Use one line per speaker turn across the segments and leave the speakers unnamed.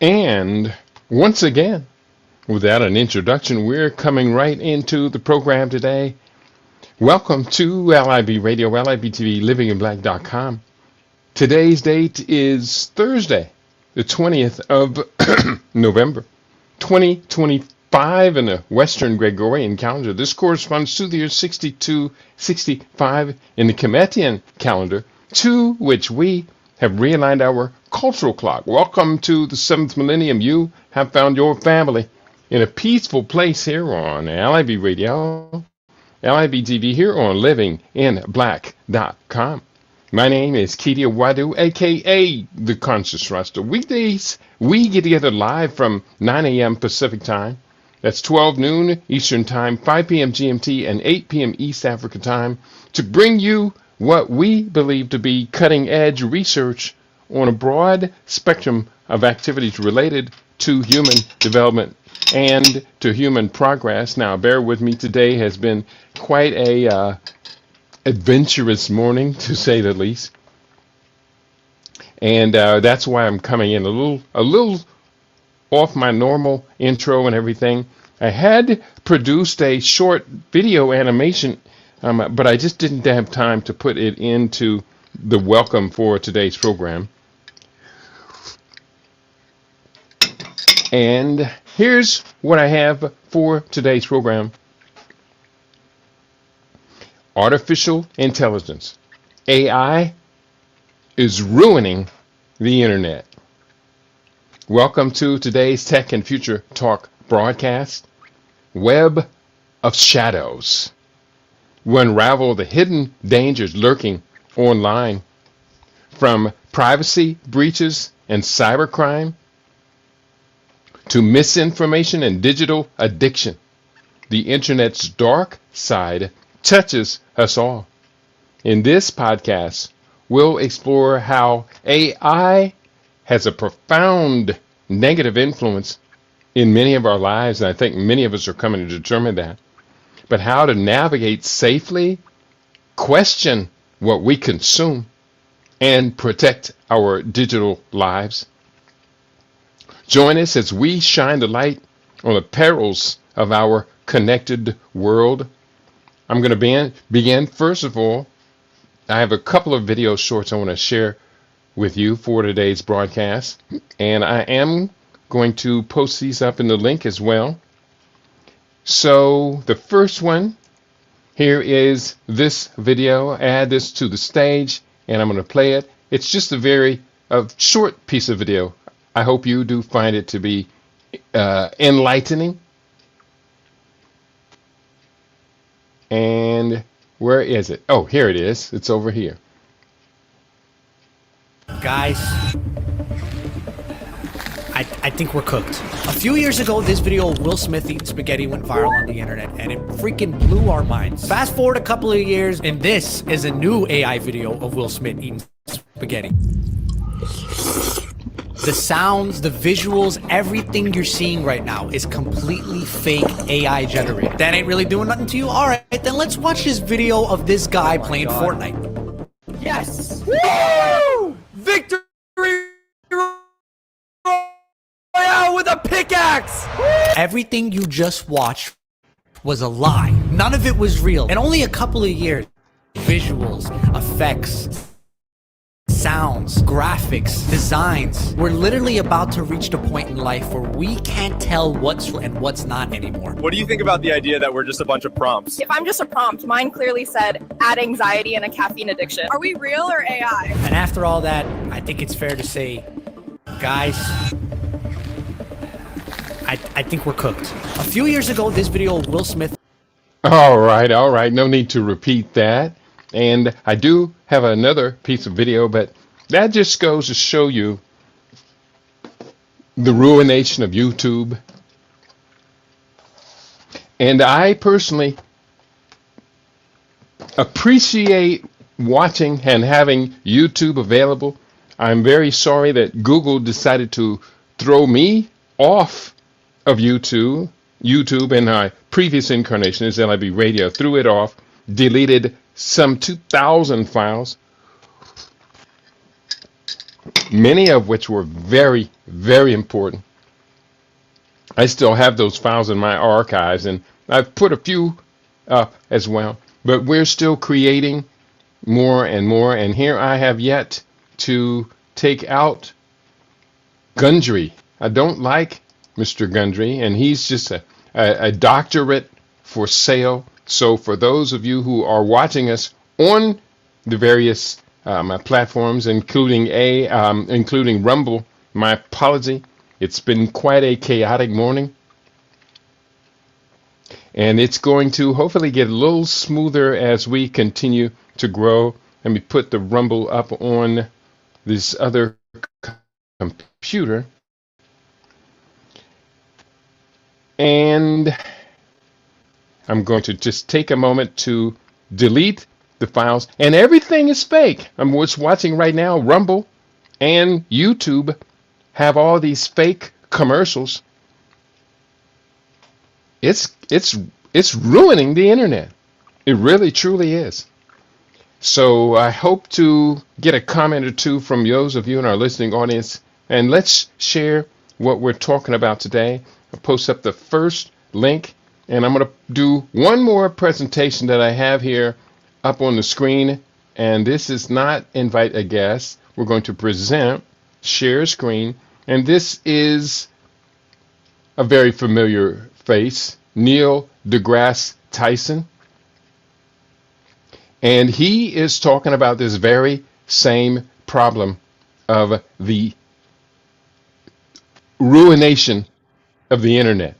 And once again, without an introduction, we're coming right into the program today. Welcome to LIB Radio, LIB TV, livinginblack.com. Today's date is Thursday, the 20th of November, 2025 in the Western Gregorian calendar. This corresponds to the year 6265 in the Cometian calendar, to which we have realigned our cultural clock. Welcome to the 7th millennium. You have found your family in a peaceful place here on LIB Radio, LIB TV, here on livinginblack.com. My name is Kedia Wadu, a.k.a. The Conscious Rasta. Weekdays, we get together live from 9 a.m. Pacific Time. That's 12 noon Eastern Time, 5 p.m. GMT, and 8 p.m. East Africa Time to bring you what we believe to be cutting-edge research on a broad spectrum of activities related to human development and to human progress. Now, bear with me. Today has been quite a adventurous morning, to say the least, and that's why I'm coming in a little off my normal intro and everything. I had produced a short video animation, but I just didn't have time to put it into the welcome for today's program. And here's what I have for today's program. Artificial intelligence, AI, is ruining the internet. Welcome to today's Tech and Future Talk broadcast. Web of Shadows. We unravel the hidden dangers lurking online, from privacy breaches and cybercrime to misinformation and digital addiction. The internet's dark side touches us all. In this podcast, we'll explore how AI has a profound negative influence in many of our lives, and I think many of us are coming to determine that. But how to navigate safely, question what we consume, and protect our digital lives. Join us as we shine the light on the perils of our connected world. I'm going to begin. First of all, I have a couple of video shorts I want to share with you for today's broadcast, and I am going to post these up in the link as well. So the first one here is this video. Add this to the stage, and I'm going to play it. It's just a short piece of video. I hope you do find it to be enlightening. And where is it? Oh, here it is. It's over here.
Guys, I think we're cooked. A few years ago, this video of Will Smith eating spaghetti went viral on the internet, and it freaking blew our minds. Fast forward a couple of years, and this is a new AI video of Will Smith eating spaghetti. The sounds, the visuals, everything you're seeing right now is completely fake AI generated. That ain't really doing nothing to you? Alright, then let's watch this video of this guy playing Fortnite. Yes! Woo! Victory Royale with a pickaxe! Everything you just watched was a lie. None of it was real. In only a couple of years, visuals, effects, sounds, graphics, designs. We're literally about to reach the point in life where we can't tell what's real and what's not anymore.
What do you think about the idea that we're just a bunch of prompts?
If I'm just a prompt, mine clearly said add anxiety and a caffeine addiction. Are we real or AI?
And after all that, I think it's fair to say, guys, I think we're cooked. A few years ago, this video of Will Smith.
All right. No need to repeat that. And I do have another piece of video, but that just goes to show you the ruination of YouTube. And I personally appreciate watching and having YouTube available. I'm very sorry that Google decided to throw me off of YouTube in my previous incarnation as LIB Radio, threw it off, deleted some 2,000 files. many of which were very, very important. I still have those files in my archives, and I've put a few up as well. But we're still creating more and more, and here I have yet to take out Gundry. I don't like Mr. Gundry, and he's just a doctorate for sale. So for those of you who are watching us on the various my platforms, including Rumble, my apology. It's been quite a chaotic morning, and it's going to hopefully get a little smoother as we continue to grow. Let me put the Rumble up on this other computer, and I'm going to just take a moment to delete the files, and everything is fake. I'm just watching right now. Rumble and YouTube have all these fake commercials. It's ruining the internet. It really truly is. So I hope to get a comment or two from those of you in our listening audience, and let's share what we're talking about today. I'll post up the first link, and I'm going to do one more presentation that I have here up on the screen, and this is not invite a guest. We're going to present, share screen, and this is a very familiar face, Neil deGrasse Tyson. And he is talking about this very same problem of the ruination of the internet.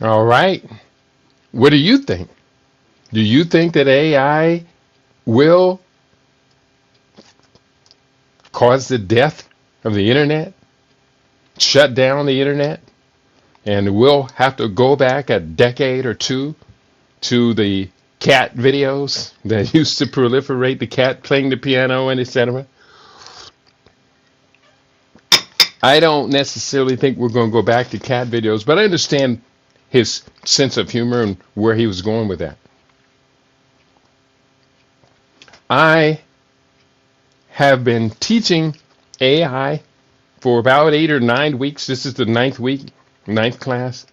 All right. What do you think? Do you think that AI will cause the death of the internet? Shut down the internet? And we'll have to go back a decade or two to the cat videos that used to proliferate, the cat playing the piano and etc. I don't necessarily think we're going to go back to cat videos, but I understand his sense of humor and where he was going with that. I have been teaching AI for about 8 or 9 weeks. This is the 9th week, 9th class.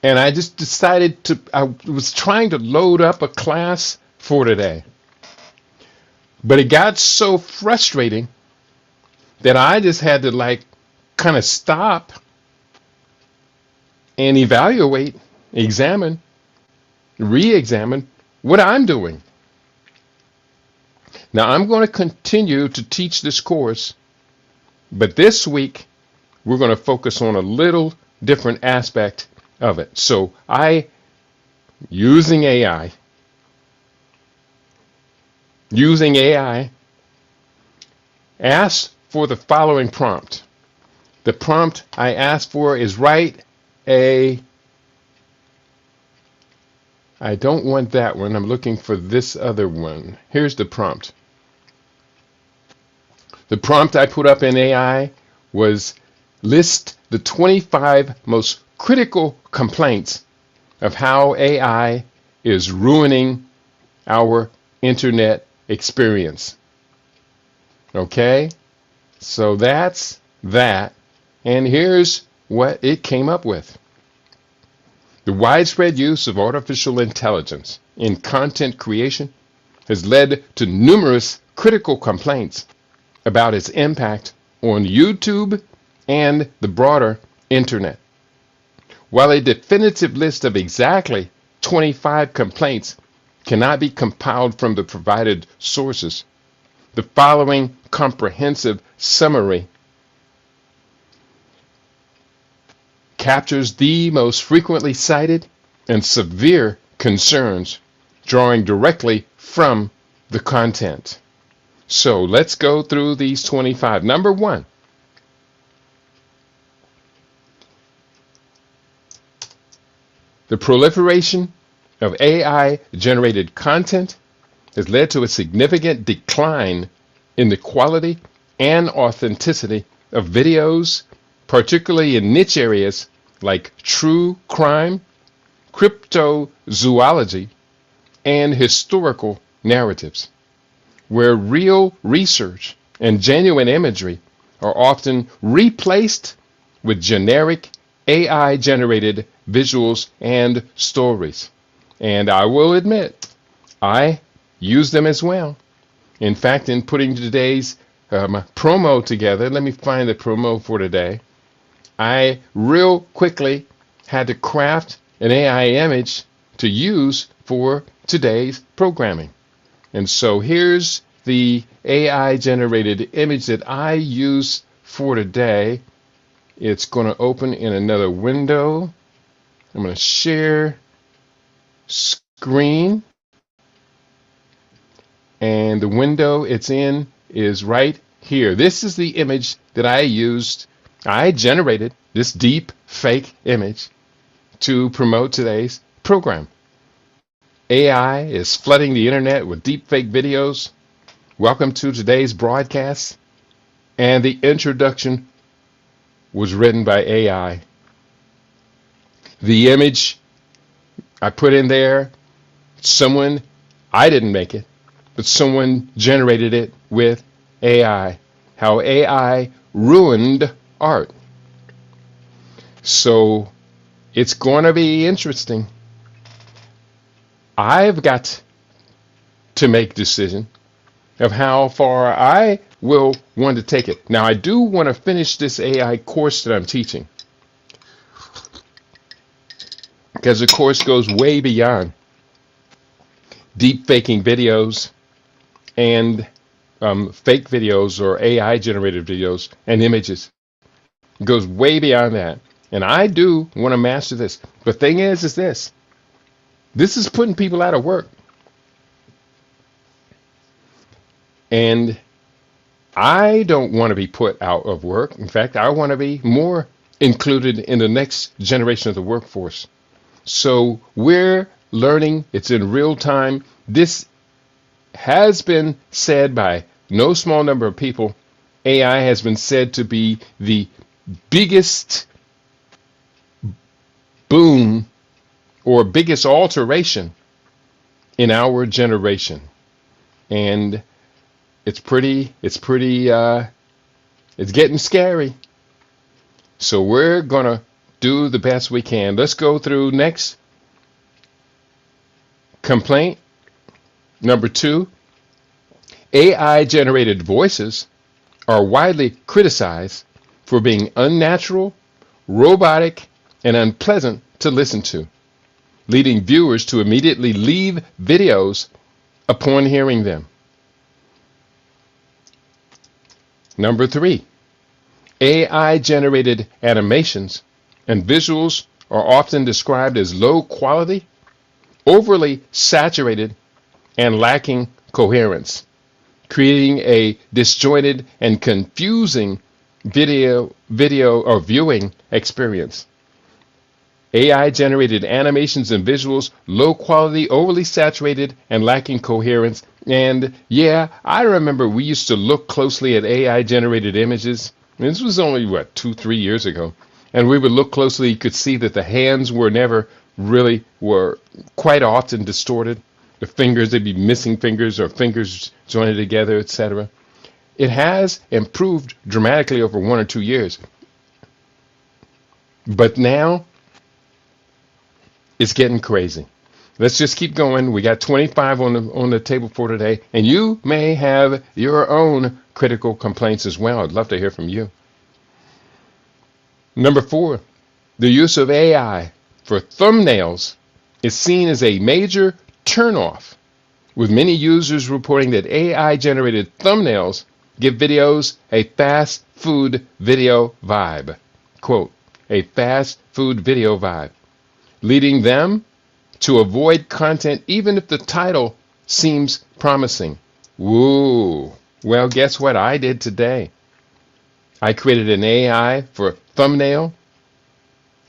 And I just decided I was trying to load up a class for today. But it got so frustrating that I just had to kind of stop and evaluate, examine, re-examine what I'm doing. Now I'm going to continue to teach this course, but this week we're going to focus on a little different aspect of it. So using AI, asked for the following prompt. The prompt I asked for is I don't want that one. I'm looking for this other one. Here's the prompt. The prompt I put up in AI was list the 25 most critical complaints of how AI is ruining our internet experience. Okay? So that's that. And here's what it came up with. The widespread use of artificial intelligence in content creation has led to numerous critical complaints about its impact on YouTube and the broader internet. While a definitive list of exactly 25 complaints cannot be compiled from the provided sources. The following comprehensive summary captures the most frequently cited and severe concerns, drawing directly from the content. So let's go through these 25. Number one, the proliferation of AI-generated content has led to a significant decline in the quality and authenticity of videos, particularly in niche areas like true crime, cryptozoology, and historical narratives, where real research and genuine imagery are often replaced with generic AI-generated visuals and stories. And I will admit, I use them as well. In fact, in putting today's promo together, let me find the promo for today. I real quickly had to craft an AI image to use for today's programming. And so here's the AI generated image that I use for today. It's going to open in another window. I'm going to share screen. And the window it's in is right here. This is the image that I used. I generated this deep fake image to promote today's program. AI is flooding the internet with deep fake videos. Welcome to today's broadcast. And the introduction was written by AI. The image I put in there, I didn't make it, but someone generated it with AI. How AI ruined art. So it's going to be interesting. I've got to make a decision of how far I will want to take it. Now, I do want to finish this AI course that I'm teaching, because the course goes way beyond deep faking videos and fake videos or AI generated videos and images. It goes way beyond that. And I do want to master this. The thing is this. This is putting people out of work. And I don't want to be put out of work. In fact, I want to be more included in the next generation of the workforce. So we're learning. It's in real time. This has been said by no small number of people. AI has been said to be the biggest boom or biggest alteration in our generation. And it's getting scary. So we're going to do the best we can. Let's go through next complaint. Number 2, AI generated voices are widely criticized for being unnatural, robotic, and unpleasant to listen to, leading viewers to immediately leave videos upon hearing them. Number 3, AI-generated animations and visuals are often described as low quality, overly saturated, and lacking coherence, creating a disjointed and confusing video or viewing experience. AI-generated animations and visuals, low quality, overly saturated, and lacking coherence. And yeah, I remember we used to look closely at AI-generated images. This was only, 2-3 years ago. And we would look closely, you could see that the hands were quite often distorted. The fingers, they'd be missing fingers or fingers joined together, etc. It has improved dramatically over 1 or 2 years. But now, it's getting crazy. Let's just keep going. We got 25 on the table for today, and you may have your own critical complaints as well. I'd love to hear from you. Number 4, the use of AI for thumbnails is seen as a major turnoff with many users reporting that AI-generated thumbnails give videos a fast food video vibe. Quote, a fast food video vibe, leading them to avoid content even if the title seems promising. Woo! Well, guess what I did today? I created an AI for a thumbnail,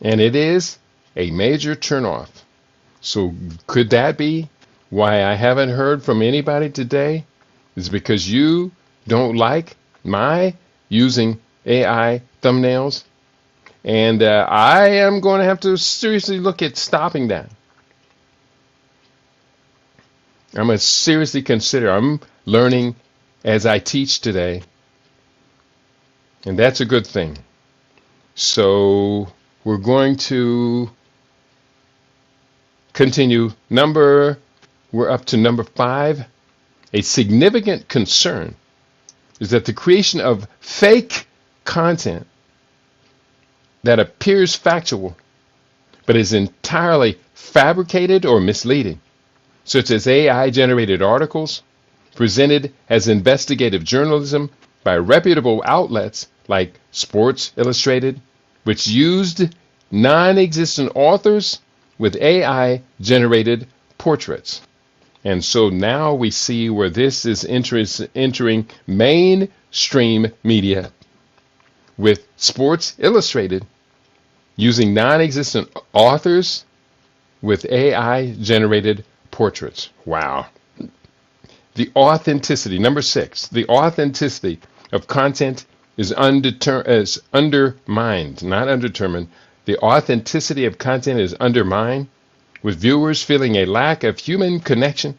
and it is a major turnoff. So could that be why I haven't heard from anybody today? Is because you don't like my using AI thumbnails? And I am going to have to seriously look at stopping that. I'm going to seriously consider. I'm learning as I teach today, and that's a good thing. So we're going to continue. We're up to number 5. A significant concern is that the creation of fake content that appears factual but is entirely fabricated or misleading, such as AI-generated articles presented as investigative journalism by reputable outlets like Sports Illustrated, which used non-existent authors with AI-generated portraits. And so now we see where this is entering mainstream media, with Sports Illustrated using non-existent authors with AI-generated portraits. Wow. The authenticity, number 6, the authenticity of content is undermined, not undetermined. The authenticity of content is undermined, with viewers feeling a lack of human connection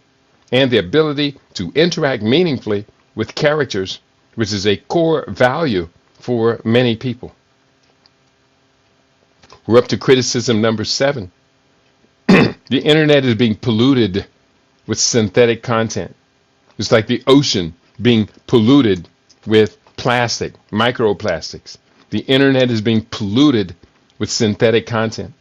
and the ability to interact meaningfully with characters, which is a core value for many people. We're up to criticism number 7. The internet is being polluted with synthetic content. It's like the ocean being polluted with plastic, microplastics. The internet is being polluted with synthetic content,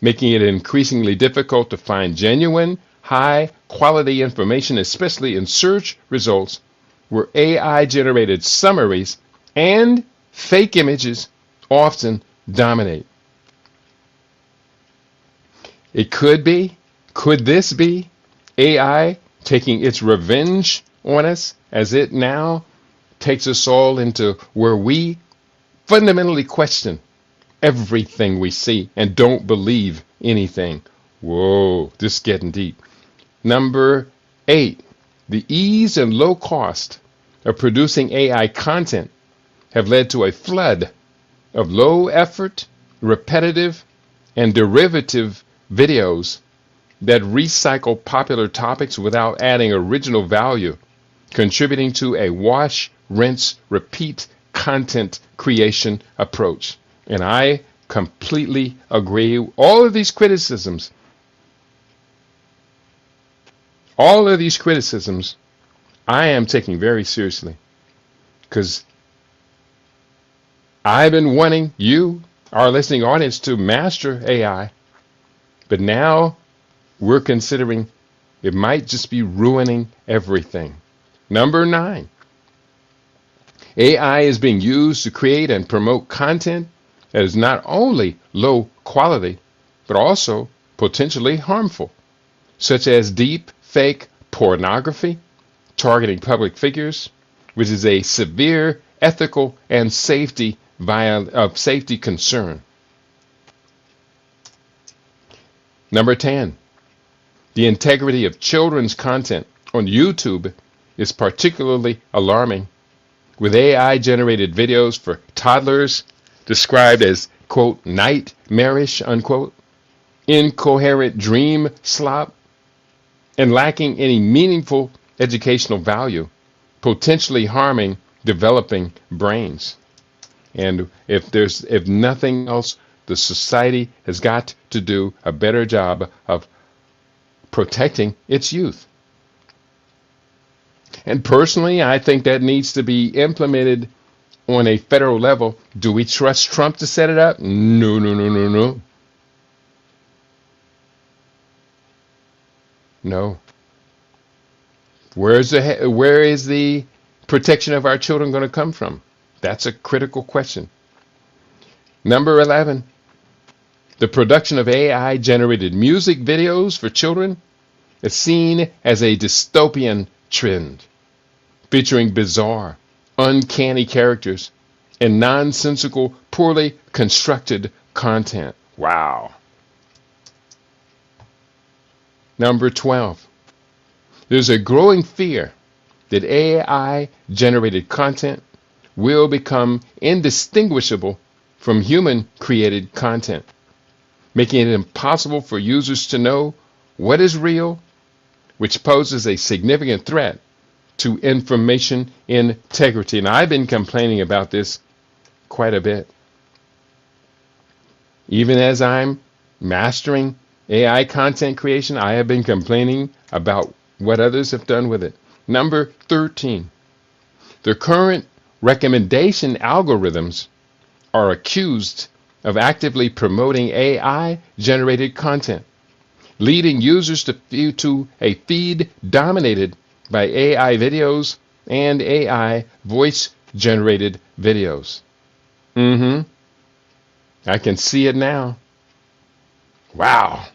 making it increasingly difficult to find genuine, high-quality information, especially in search results where AI-generated summaries and fake images often dominate. Could this be AI taking its revenge on us as it now takes us all into where we fundamentally question everything we see and don't believe anything? Whoa, this is getting deep. Number 8, the ease and low cost of producing AI content have led to a flood of low effort, repetitive, and derivative videos that recycle popular topics without adding original value, contributing to a wash, rinse, repeat content creation approach. And I completely agree. All of these criticisms, I am taking very seriously, because I've been wanting you, our listening audience, to master AI, but now we're considering it might just be ruining everything. Number 9, AI is being used to create and promote content that is not only low quality, but also potentially harmful, such as deep fake pornography targeting public figures, which is a severe ethical and safety concern. Number 10, the integrity of children's content on YouTube is particularly alarming, with AI-generated videos for toddlers described as, quote, nightmarish, unquote, incoherent dream slop, and lacking any meaningful educational value, potentially harming developing brains. And if nothing else, the society has got to do a better job of protecting its youth. And personally, I think that needs to be implemented on a federal level. Do we trust Trump to set it up? No, no, no, no, no. No. Where is the protection of our children going to come from? That's a critical question. Number 11, the production of AI generated music videos for children is seen as a dystopian trend, featuring bizarre, uncanny characters and nonsensical, poorly constructed content. Wow. Number 12, there's a growing fear that AI generated content will become indistinguishable from human created content, making it impossible for users to know what is real, which poses a significant threat to information integrity. And I've been complaining about this quite a bit. Even as I'm mastering AI content creation, I have been complaining about what others have done with it. Number 13, the current recommendation algorithms are accused of actively promoting AI-generated content, leading users to a feed dominated by AI videos and AI voice-generated videos. I can see it now. Wow.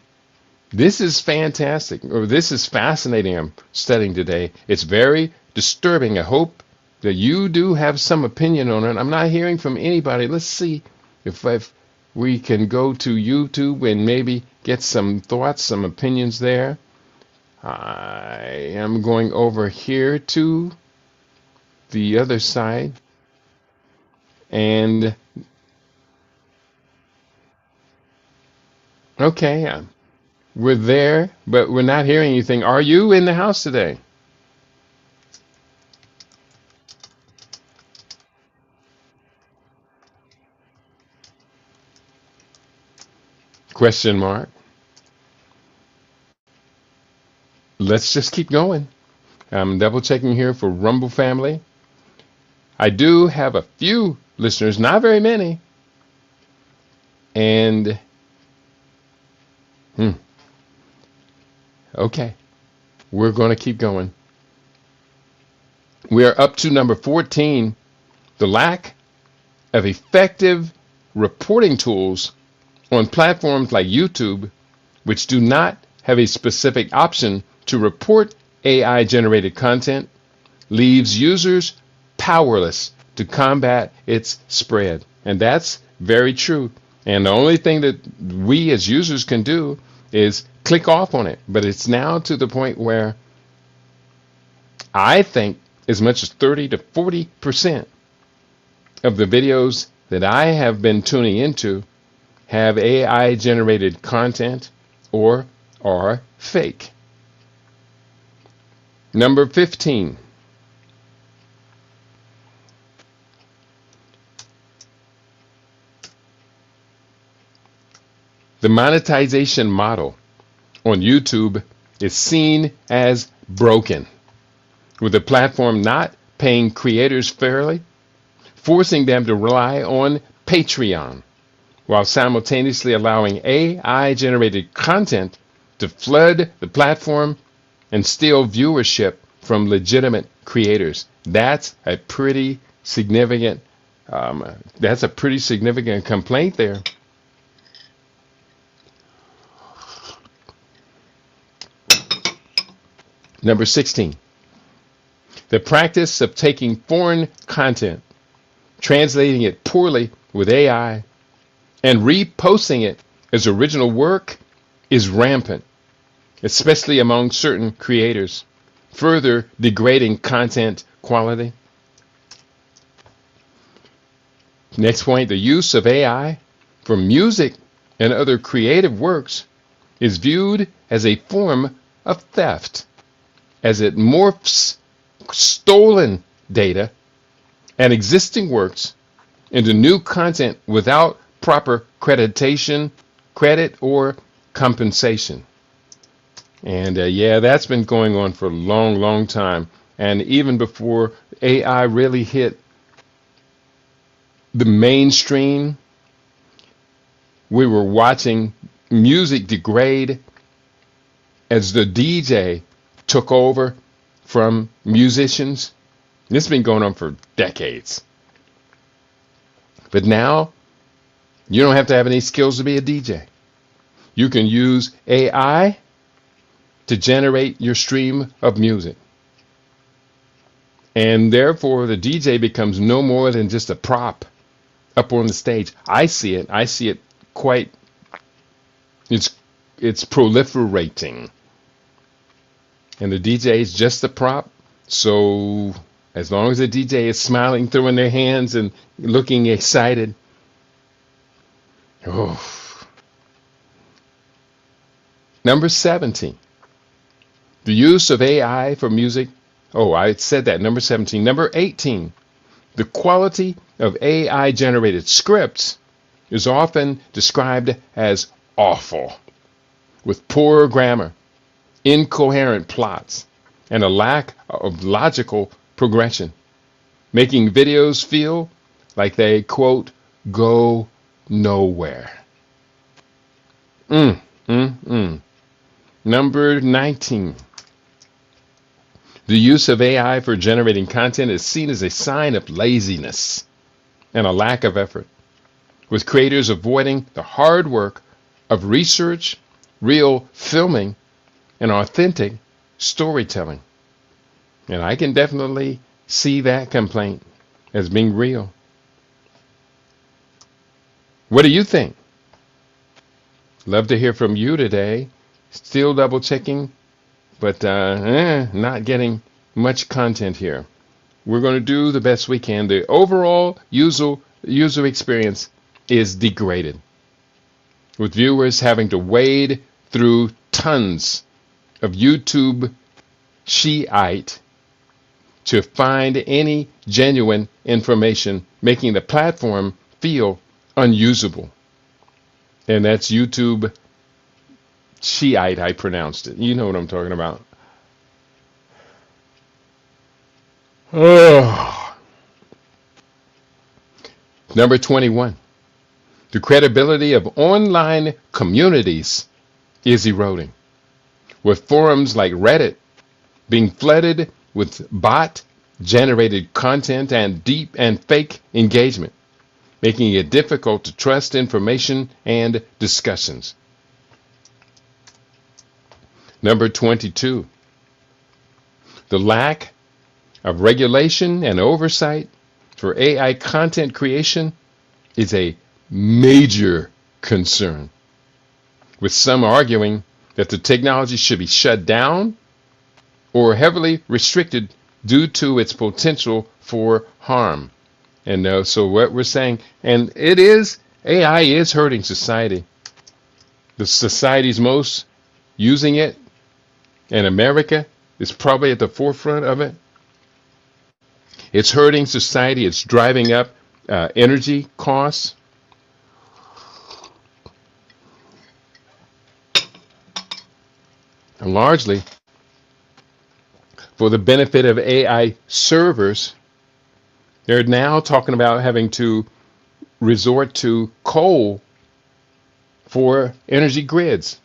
This is fantastic, or this is fascinating. I'm studying today. It's very disturbing. I hope that you do have some opinion on it. I'm not hearing from anybody. Let's see if we can go to YouTube and maybe get some thoughts, some opinions there. I am going over here to the other side. And okay, we're there, but we're not hearing anything. Are you in the house today? Question mark. Let's just keep going. I'm double checking here for Rumble family. I do have a few listeners, not very many. And okay, we're going to keep going. We are up to number 14, the lack of effective reporting tools on platforms like YouTube, which do not have a specific option to report AI-generated content, leaves users powerless to combat its spread. And that's very true. And the only thing that we as users can do is click off on it. But it's now to the point where I think as much as 30 to 40% of the videos that I have been tuning into have AI generated content or are fake. Number 15. The monetization model on YouTube is seen as broken, with the platform not paying creators fairly, forcing them to rely on Patreon, while simultaneously allowing AI-generated content to flood the platform and steal viewership from legitimate creators. That's a pretty significant complaint there. Number 16, the practice of taking foreign content, translating it poorly with AI, and reposting it as original work is rampant, especially among certain creators, further degrading content quality. Next point, the use of AI for music and other creative works is viewed as a form of theft, as it morphs stolen data and existing works into new content without proper credit or compensation. And yeah, that's been going on for a long, long time. And even before AI really hit the mainstream, we were watching music degrade as the DJ took over from musicians. This has been going on for decades. But now, you don't have to have any skills to be a DJ. You can use AI to generate your stream of music. And therefore, the DJ becomes no more than just a prop up on the stage. I see it quite, it's proliferating. And the DJ is just a prop. So as long as the DJ is smiling, throwing their hands and looking excited. Oh. Number 17, the use of AI for music. Oh, I said that. Number 17. Number 18, the quality of AI generated scripts is often described as awful, with poor grammar, incoherent plots, and a lack of logical progression, making videos feel like they, quote, go nowhere. Number 19. The use of AI for generating content is seen as a sign of laziness and a lack of effort, with creators avoiding the hard work of research, real filming, and authentic storytelling. And I can definitely see that complaint as being real. What do you think? Love to hear from you today. Still double checking, but not getting much content here. We're going to do the best we can. The overall user experience is degraded, with viewers having to wade through tons of YouTube Shiite to find any genuine information, making the platform feel unusable. And that's YouTube Shiite, I pronounced it. You know what I'm talking about. Oh. Number 21. The credibility of online communities is eroding, with forums like Reddit being flooded with bot-generated content and deep and fake engagement, making it difficult to trust information and discussions. Number 22. The lack of regulation and oversight for AI content creation is a major concern, with some arguing that the technology should be shut down or heavily restricted due to its potential for harm. And so what we're saying, and AI is hurting society. The society's most using it, and America is probably at the forefront of it. It's hurting society. It's driving up energy costs. And largely for the benefit of AI servers, they're now talking about having to resort to coal for energy grids,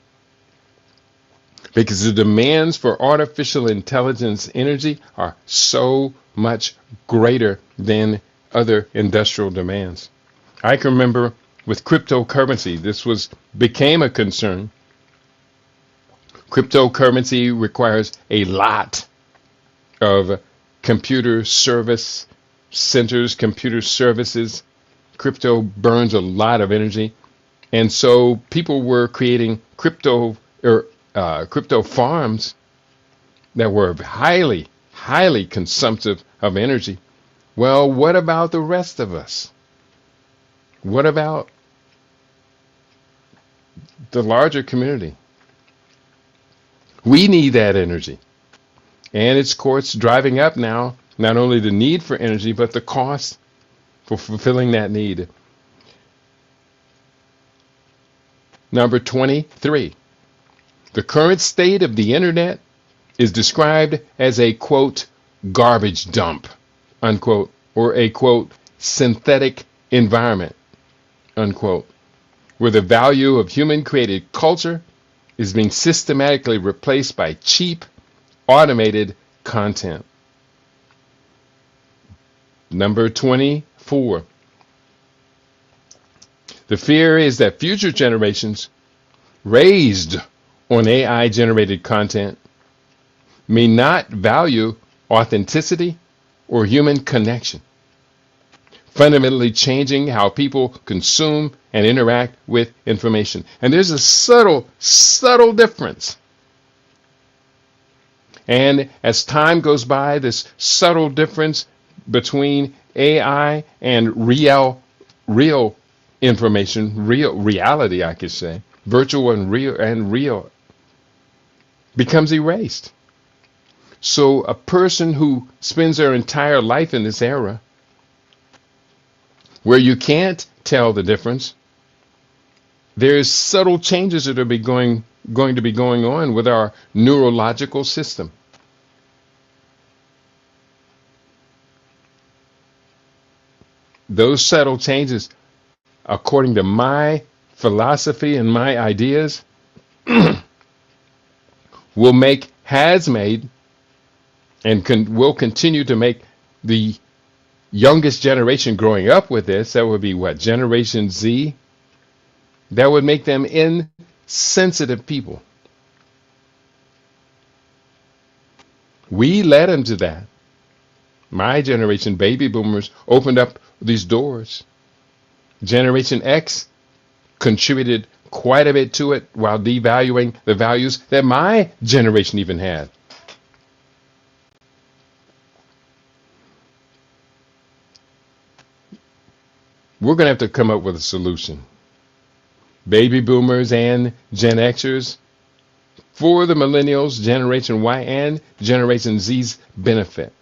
because the demands for artificial intelligence energy are so much greater than other industrial demands. I can remember with cryptocurrency, this became a concern. Cryptocurrency requires a lot of computer service centers, computer services. Crypto burns a lot of energy. And so people were creating crypto farms that were highly, highly consumptive of energy. Well, what about the rest of us? What about the larger community? We need that energy. And it's, of course, driving up now, not only the need for energy, but the cost for fulfilling that need. Number 23. The current state of the internet is described as a, quote, garbage dump, unquote, or a, quote, synthetic environment, unquote, where the value of human-created culture is being systematically replaced by cheap, automated content. Number 24. The fear is that future generations raised on AI generated content may not value authenticity or human connection, fundamentally changing how people consume and interact with information. And there's a subtle difference. And as time goes by, this subtle difference between AI and real information, real reality, I could say, virtual and real, becomes erased. So a person who spends their entire life in this era, where you can't tell the difference, there's subtle changes that are going to be going on with our neurological system. Those subtle changes, according to my philosophy and my ideas, has made and will continue to make the youngest generation growing up with this, that would be what, Generation Z, that would make them insensitive people. We led them to that. My generation, baby boomers, opened up these doors. Generation X contributed quite a bit to it while devaluing the values that my generation even had. We're going to have to come up with a solution. Baby boomers and Gen Xers, for the millennials, Generation Y, and Generation Z's benefit.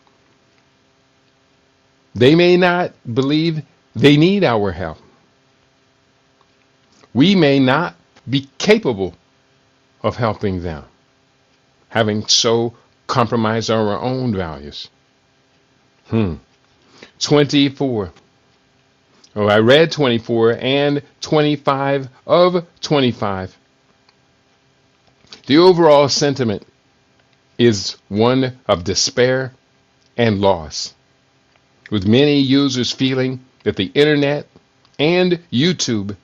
They may not believe they need our help. We may not be capable of helping them, having so compromised our own values. 24. Oh, I read 24 and 25 of 25. The overall sentiment is one of despair and loss, with many users feeling that the internet and YouTube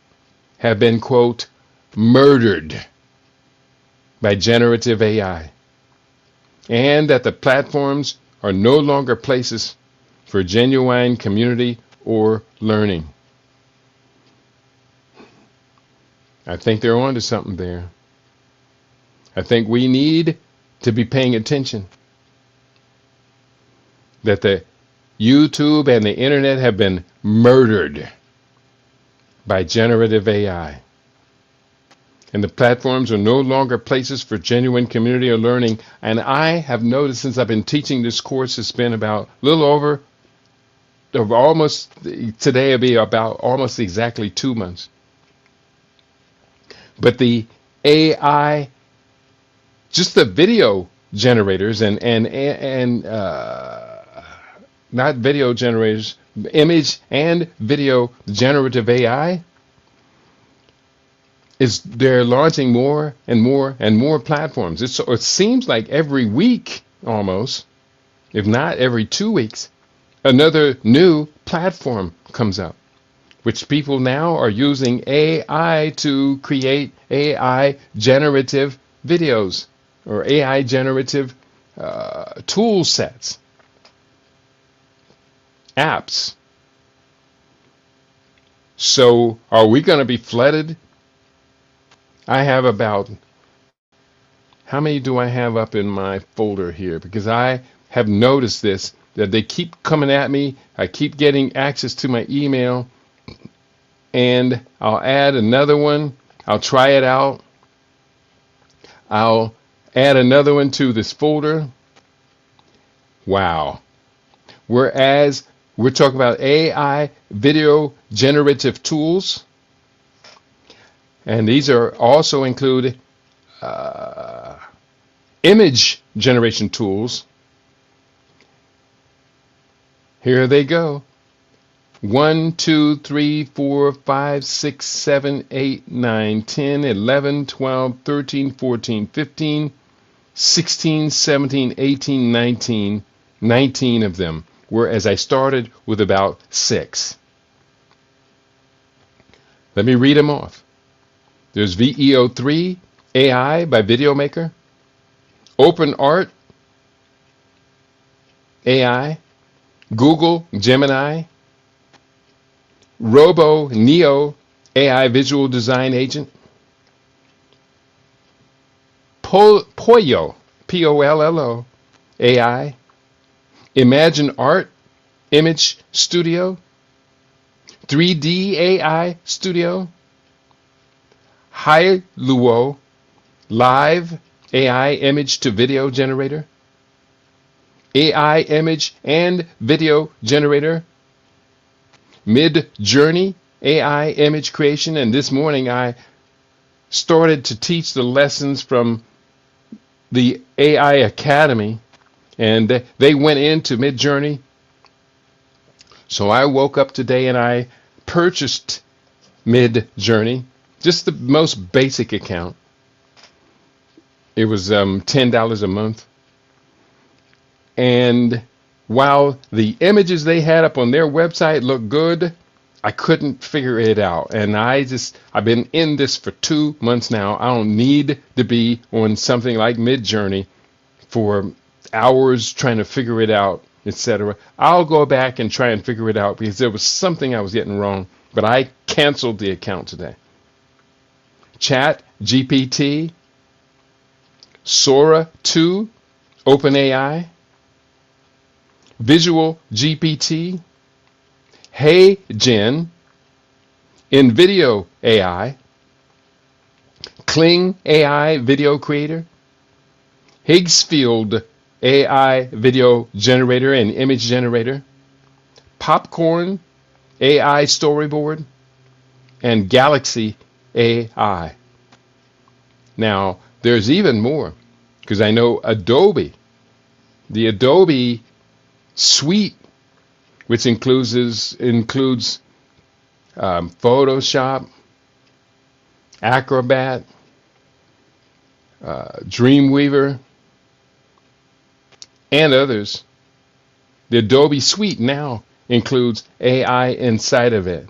have been, quote, murdered by generative AI, and that the platforms are no longer places for genuine community or learning. I think they're onto something there. I think we need to be paying attention that the YouTube and the internet have been murdered by generative AI. And the platforms are no longer places for genuine community or learning. And I have noticed since I've been teaching this course, it's been about a little over, almost, today it'll be about almost exactly 2 months. But the AI, just the video generators and not video generators, image and video generative AI, they're launching more and more and more platforms. It seems like every week almost, if not every 2 weeks, another new platform comes up, which people now are using AI to create AI generative videos or AI generative tool sets, apps. So are we going to be flooded? I have about, how many do I have up in my folder here? Because I have noticed this, that they keep coming at me. I keep getting access to my email, and I'll add another one. I'll try it out. I'll add another one to this folder. Wow. Whereas we're talking about AI video generative tools, and these are also include image generation tools. Here they go. 1, 2, 3, 4, 5, 6, 7, 8, 9, 10, 11, 12, 13, 14, 15, 16, 17, 18, 19, 19 of them, whereas I started with about 6. Let me read them off. There's VEO3 AI by Videomaker, OpenArt AI, Google Gemini, Robo Neo AI visual design agent, Pollo Pollo AI, Imagine Art Image Studio, 3D AI Studio, Hailuo Live AI image to video generator, AI image and video generator, Mid-Journey AI image creation. And this morning I started to teach the lessons from the AI Academy, and they went into Mid-Journey. So I woke up today and I purchased Mid-Journey, just the most basic account. It was $10 a month. And while the images they had up on their website looked good, I couldn't figure it out. And I've been in this for 2 months now. I don't need to be on something like Mid-Journey for hours trying to figure it out, etc. I'll go back and try and figure it out because there was something I was getting wrong, but I canceled the account today. Chat GPT, Sora 2, OpenAI, Visual GPT, HeyGen, InVideo AI, Kling AI video creator, Higgsfield AI video generator and image generator, Popcorn AI storyboard, and Galaxy AI. Now, there's even more, because I know Adobe, the Adobe suite, which includes Photoshop, Acrobat, Dreamweaver, and others. The Adobe suite now includes AI inside of it.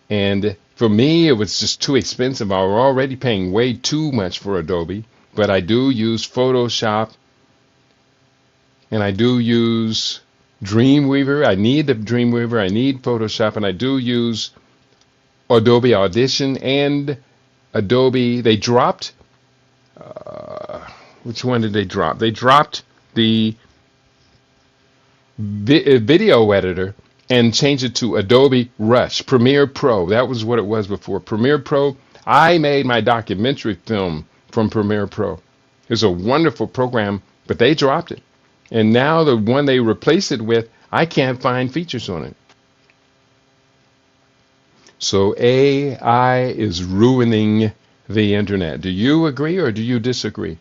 And for me, it was just too expensive. I was already paying way too much for Adobe, but I do use Photoshop and I do use Dreamweaver. I need the Dreamweaver. I need Photoshop, and I do use Adobe Audition and Adobe. They dropped. Which one did they drop? They dropped the video editor and changed it to Adobe Rush, Premiere Pro. That was what it was before. Premiere Pro. I made my documentary film from Premiere Pro. It's a wonderful program, but they dropped it. And now the one they replaced it with, I can't find features on it. So AI is ruining the internet. Do you agree or do you disagree?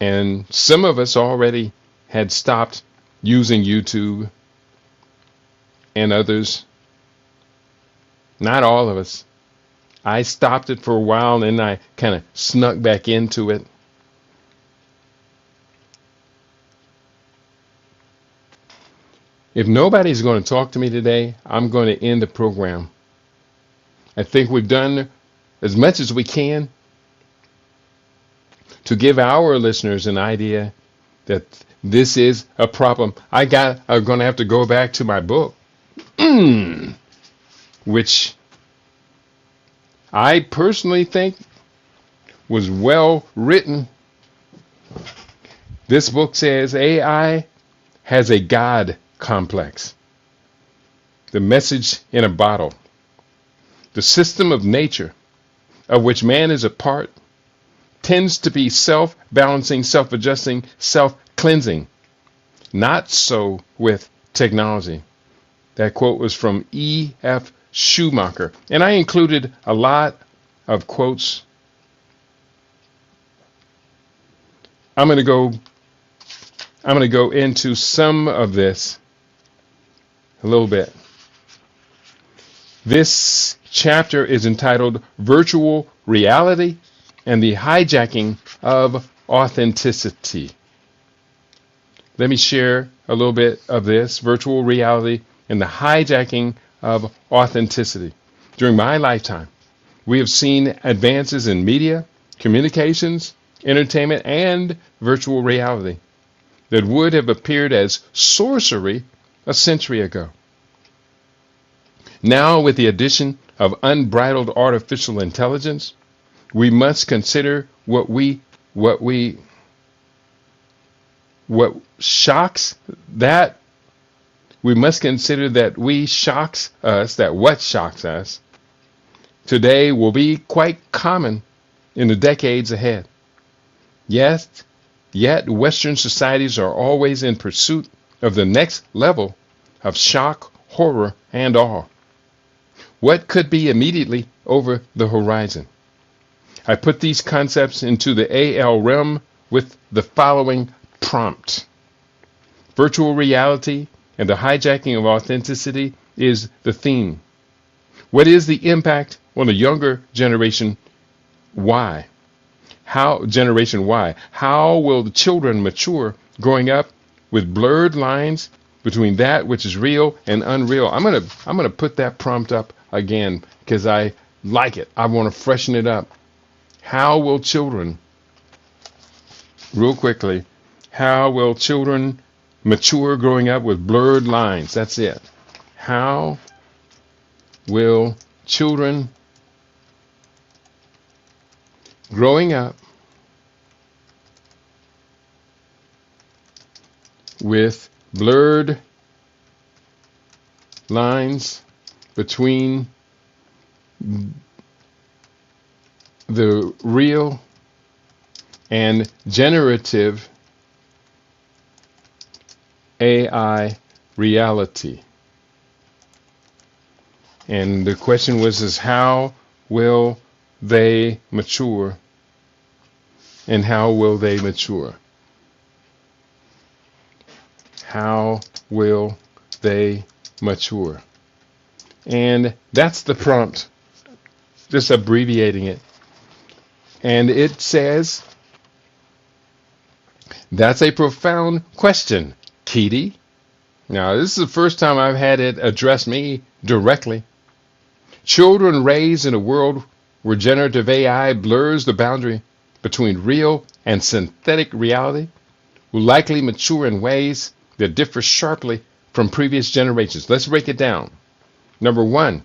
And some of us already had stopped using YouTube, and others, not all of us. I stopped it for a while and then I kind of snuck back into it. If nobody's going to talk to me today, I'm going to end the program. I think we've done as much as we can to give our listeners an idea that this is a problem. I'm going to have to go back to my book, which I personally think was well written. This book says AI has a God complex. The message in a bottle. The system of nature of which man is a part tends to be self-balancing, self-adjusting, self-cleansing. Not so with technology. That quote was from E.F. Schumacher. And I included a lot of quotes. I'm going to go into some of this a little bit. This chapter is entitled Virtual Reality and the Hijacking of Authenticity. Let me share a little bit of this virtual reality and the hijacking of authenticity. During my lifetime, we have seen advances in media, communications, entertainment, and virtual reality that would have appeared as sorcery a century ago. Now, with the addition of unbridled artificial intelligence, we must consider what shocks that we must consider that what shocks us today will be quite common in the decades ahead. Yet Western societies are always in pursuit of the next level of shock, horror, and awe. What could be immediately over the horizon? I put these concepts into the AL realm with the following prompt. Virtual reality and the hijacking of authenticity is the theme. What is the impact on the younger generation? Why? Generation Y. How will the children mature growing up with blurred lines between that which is real and unreal? I'm gonna put that prompt up again because I like it. I want to freshen it up. How will children, real quickly, how will children mature growing up with blurred lines? That's it. How will children growing up with blurred lines between the real and generative AI reality? And the question was how will they mature? And how will they mature? How will they mature? And that's the prompt, just abbreviating it. And it says, that's a profound question, Keaty. Now, this is the first time I've had it address me directly. Children raised in a world where generative AI blurs the boundary between real and synthetic reality will likely mature in ways that differ sharply from previous generations. Let's break it down. Number one,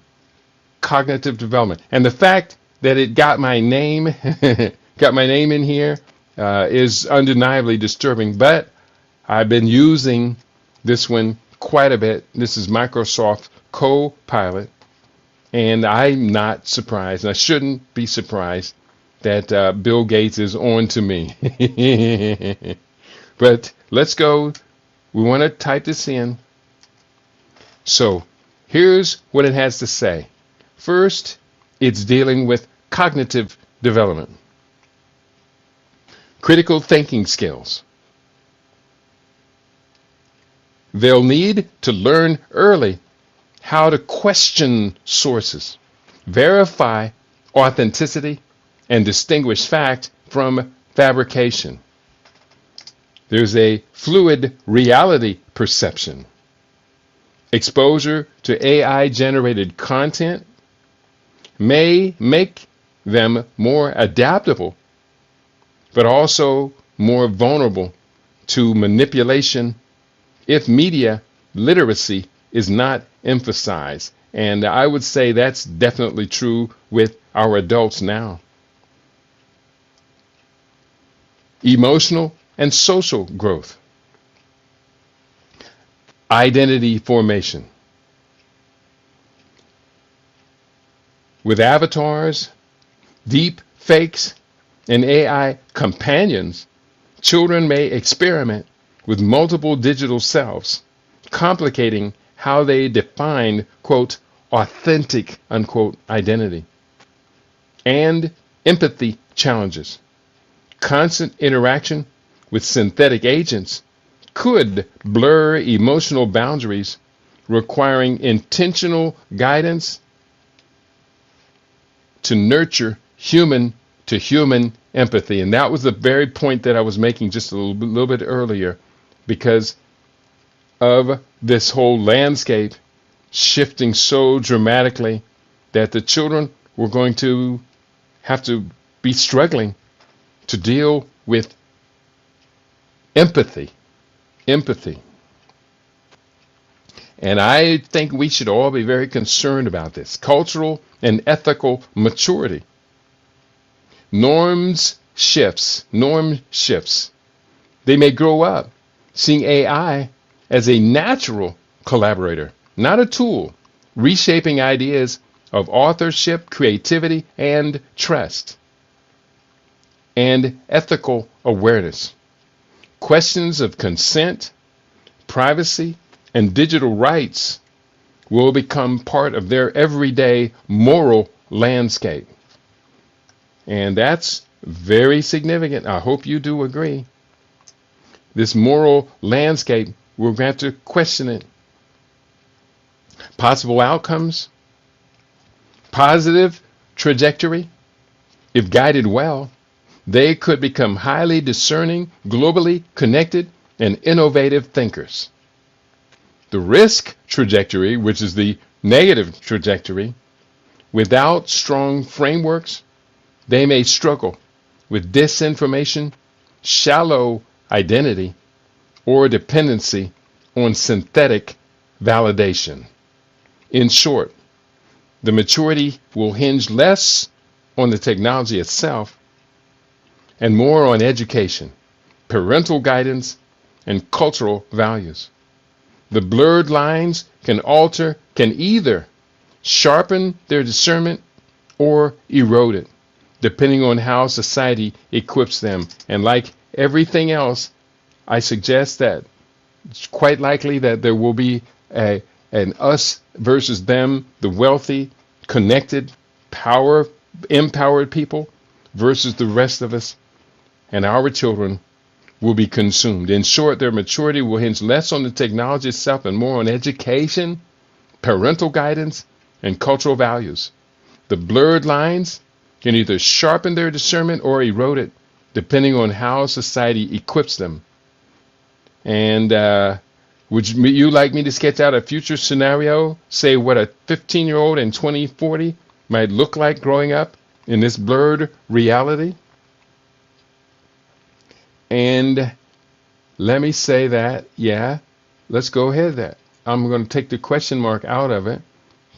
cognitive development. And the fact that it got my name in here is undeniably disturbing, but I've been using this one quite a bit. This is Microsoft Copilot, and I'm not surprised, and I shouldn't be surprised that Bill Gates is on to me. But let's go. We want to type this in. So here's what it has to say. First, it's dealing with cognitive development, critical thinking skills. They'll need to learn early how to question sources, verify authenticity, and distinguish fact from fabrication. There's a fluid reality perception. Exposure to AI-generated content may make them more adaptable, but also more vulnerable to manipulation if media literacy is not emphasized. And I would say that's definitely true with our adults now. Emotional and social growth. Identity formation. With avatars, deep fakes, and AI companions, children may experiment with multiple digital selves, complicating how they define, quote, authentic, unquote, identity. And empathy challenges. Constant interaction with synthetic agents could blur emotional boundaries, requiring intentional guidance to nurture human to human empathy. And that was the very point that I was making just a little bit earlier, because of this whole landscape shifting so dramatically that the children were going to have to be struggling to deal with empathy. Empathy. And I think we should all be very concerned about this. Cultural and ethical maturity. Norm shifts. They may grow up seeing AI as a natural collaborator, not a tool, reshaping ideas of authorship, creativity, and trust, and ethical awareness. Questions of consent, privacy, and digital rights will become part of their everyday moral landscape. And that's very significant. I hope you do agree. This moral landscape, we're going to have to question it. Possible outcomes, positive trajectory. If guided well, they could become highly discerning, globally connected, and innovative thinkers. The risk trajectory, which is the negative trajectory, without strong frameworks, they may struggle with disinformation, shallow identity, or dependency on synthetic validation. In short, the maturity will hinge less on the technology itself and more on education, parental guidance, and cultural values. The blurred lines can either sharpen their discernment or erode it, depending on how society equips them. And like everything else, I suggest that it's quite likely that there will be an us versus them, the wealthy, connected, empowered people versus the rest of us, and our children will be consumed. In short, their maturity will hinge less on the technology itself and more on education, parental guidance, and cultural values. The blurred lines can either sharpen their discernment or erode it, depending on how society equips them. And would you like me to sketch out a future scenario, say what a 15-year-old in 2040 might look like growing up in this blurred reality? And let me say that, yeah, let's go ahead with that. I'm going to take the question mark out of it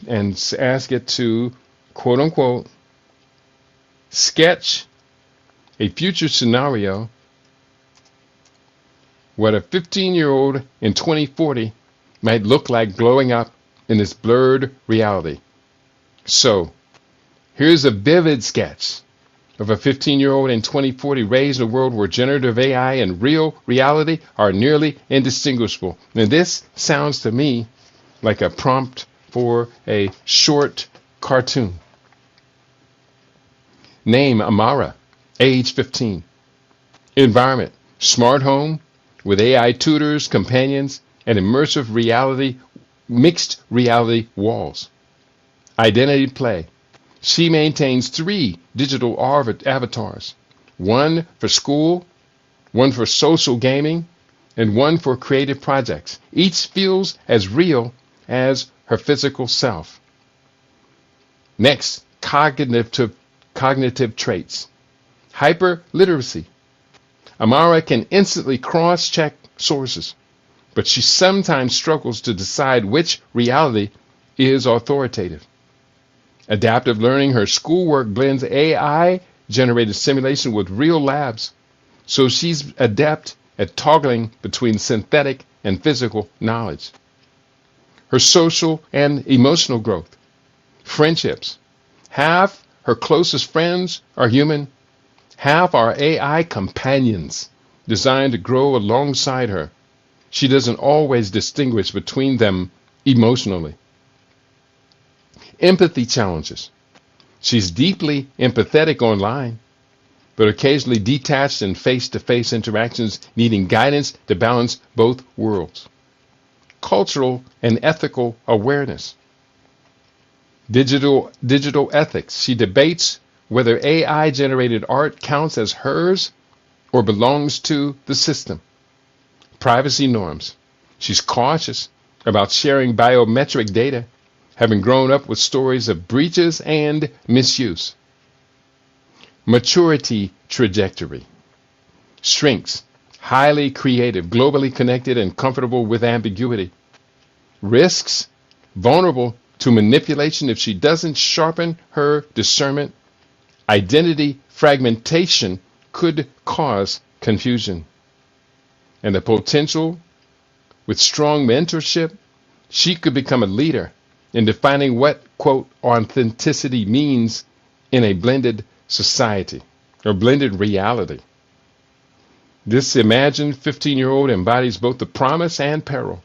and ask it to, quote unquote, sketch a future scenario what a 15-year-old in 2040 might look like growing up in this blurred reality. So here's a vivid sketch of a 15-year-old in 2040 raised in a world where generative AI and real reality are nearly indistinguishable. Now this sounds to me like a prompt for a short cartoon. Name Amara, age 15. Environment, smart home with AI tutors, companions, and immersive reality, mixed reality walls. Identity play. She maintains 3 digital avatars, one for school, one for social gaming, and one for creative projects. Each feels as real as her physical self. Next, cognitive traits. Hyperliteracy. Amara can instantly cross-check sources, but she sometimes struggles to decide which reality is authoritative. Adaptive learning. Her schoolwork blends AI-generated simulation with real labs, so she's adept at toggling between synthetic and physical knowledge. Her social and emotional growth. Friendships. Half her closest friends are human, half are AI companions designed to grow alongside her. She doesn't always distinguish between them emotionally. Empathy challenges. She's deeply empathetic online, but occasionally detached in face-to-face interactions, needing guidance to balance both worlds. Cultural and ethical awareness. Digital ethics. She debates whether AI generated art counts as hers or belongs to the system. Privacy norms. She's cautious about sharing biometric data, having grown up with stories of breaches and misuse. Maturity trajectory. Shrinks. Highly creative, globally connected, and comfortable with ambiguity. Risks. Vulnerable to manipulation if she doesn't sharpen her discernment. Identity fragmentation could cause confusion. And the potential, with strong mentorship, she could become a leader in defining what, quote, authenticity means in a blended society or blended reality. This imagined 15-year-old embodies both the promise and peril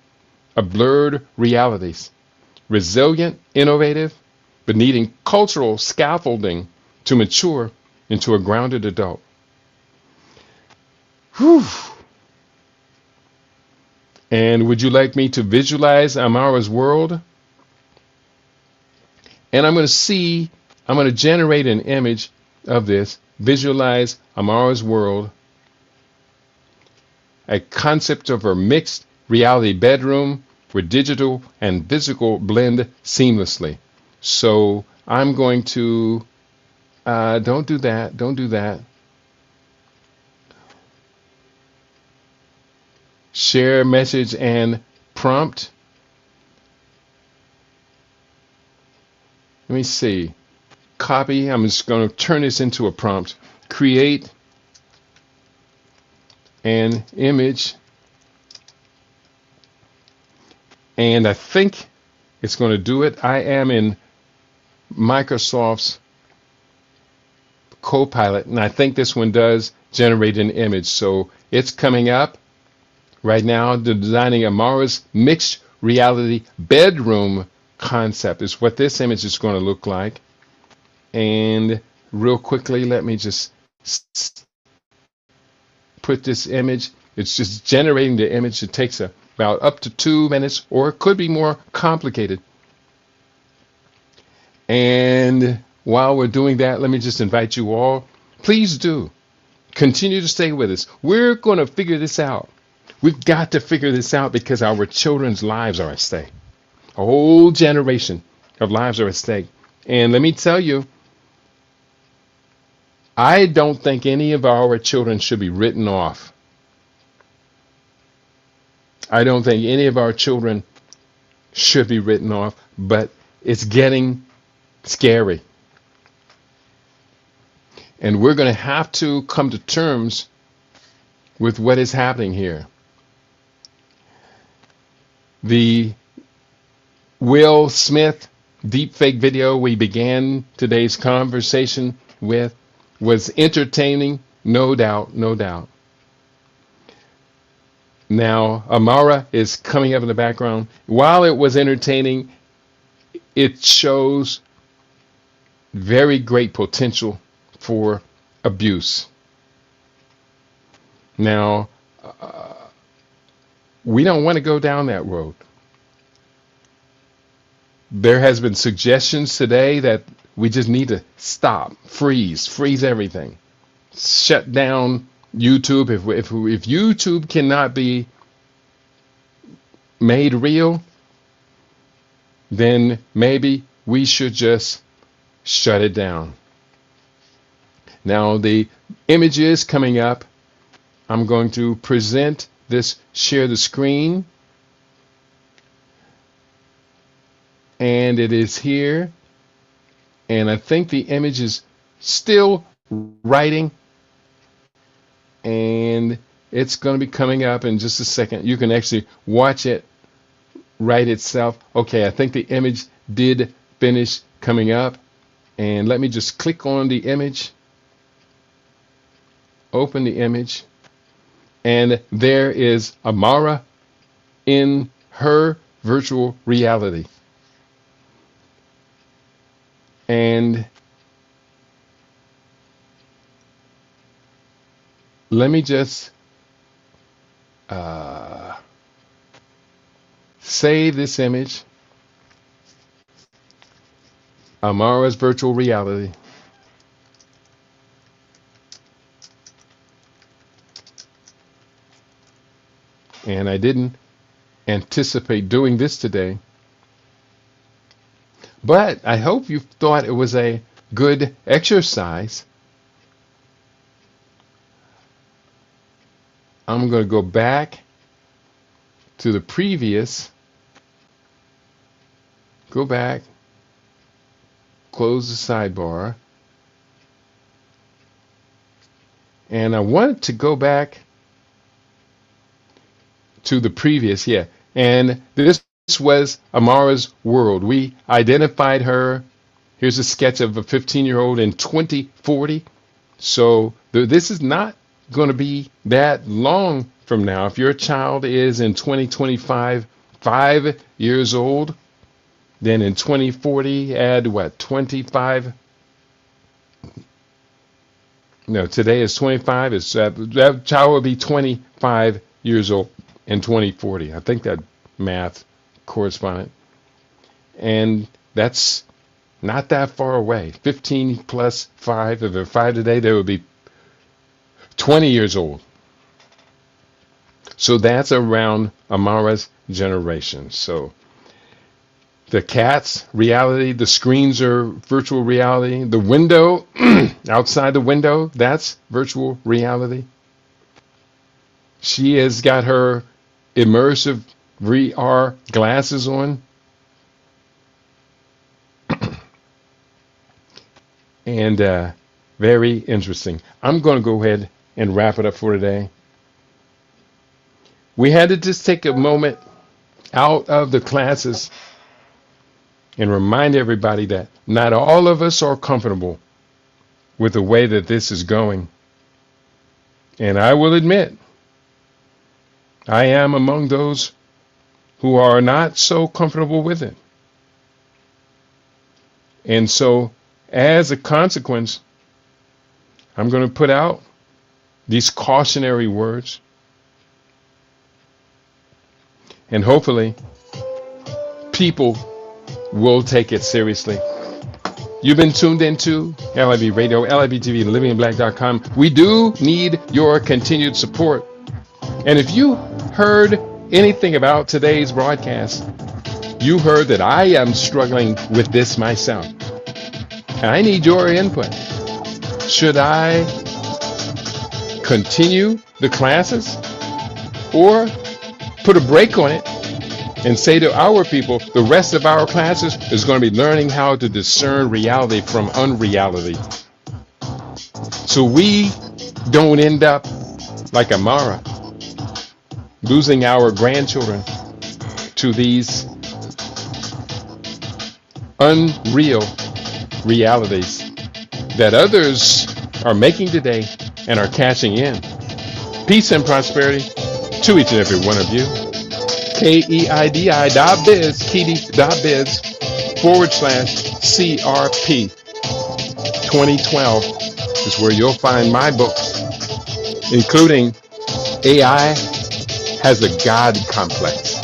of blurred realities. Resilient, innovative, but needing cultural scaffolding to mature into a grounded adult. Whew. And would you like me to visualize Amara's world? And I'm going to generate an image of this. Visualize Amara's world. A concept of her mixed reality bedroom where digital and physical blend seamlessly. So I'm going to, don't do that. Share message and prompt. Let me see. Copy. I'm just going to turn this into a prompt. Create an image. And I think it's going to do it. I am in Microsoft's Copilot, and I think this one does generate an image. So it's coming up right now. Designing Amara's mixed reality bedroom concept is what this image is going to look like. And real quickly, let me just put this image. It's just generating the image. It takes about up to 2 minutes, or it could be more complicated. And while we're doing that, let me just invite you all, please do continue to stay with us. We're going to figure this out. We've got to figure this out because our children's lives are at stake. A whole generation of lives are at stake. And let me tell you, I don't think any of our children should be written off. I don't think any of our children should be written off, but it's getting scary. And we're going to have to come to terms with what is happening here. The Will Smith deepfake video we began today's conversation with was entertaining, no doubt, no doubt. Now, Amara is coming up in the background. While it was entertaining, it shows very great potential for abuse. Now, we don't want to go down that road. There has been suggestions today that we just need to stop, freeze everything, shut down YouTube. If YouTube cannot be made real, then maybe we should just shut it down. Now the image is coming up. I'm going to present this, share the screen. And it is here. And I think the image is still writing. And it's going to be coming up in just a second. You can actually watch it write itself. Okay, I think the image did finish coming up. And let me just click on the image. Open the image. And there is Amara in her virtual reality. And let me just save this image. Amara's virtual reality. And I didn't anticipate doing this today. But I hope you thought it was a good exercise. I'm going to go back to the previous. Go back. Close the sidebar. And I wanted to go back to the previous, yeah. And this was Amara's world. We identified her. Here's a sketch of a 15-year-old in 2040. So this is not going to be that long from now. If your child is in 2025, 5 years old, then in 2040, add what, 25? No, today is 25. That child will be 25 years old in 2040. I think that math correspondent. And that's not that far away. 15 plus 5. If they're 5 today, they would be 20 years old. So that's around Amara's generation. So the cat's reality, the screens are virtual reality. The window, outside the window, that's virtual reality. She has got her immersive VR glasses on. And very interesting. I'm going to go ahead and wrap it up for today. We had to just take a moment out of the classes and remind everybody that not all of us are comfortable with the way that this is going. And I will admit, I am among those who are not so comfortable with it. And so, as a consequence, I'm going to put out these cautionary words. And hopefully, people will take it seriously. You've been tuned into LIB Radio, LIB TV, and livinginblack.com. We do need your continued support. And if you heard anything about today's broadcast, you heard that I am struggling with this myself. And I need your input. Should I continue the classes or put a break on it and say to our people, the rest of our classes is going to be learning how to discern reality from unreality, so we don't end up like Amara, losing our grandchildren to these unreal realities that others are making today and are cashing in. Peace and prosperity to each and every one of you. KEIDI.biz, KEIDI.biz/CRP 2012 is where you'll find my books, including AI Has a God Complex.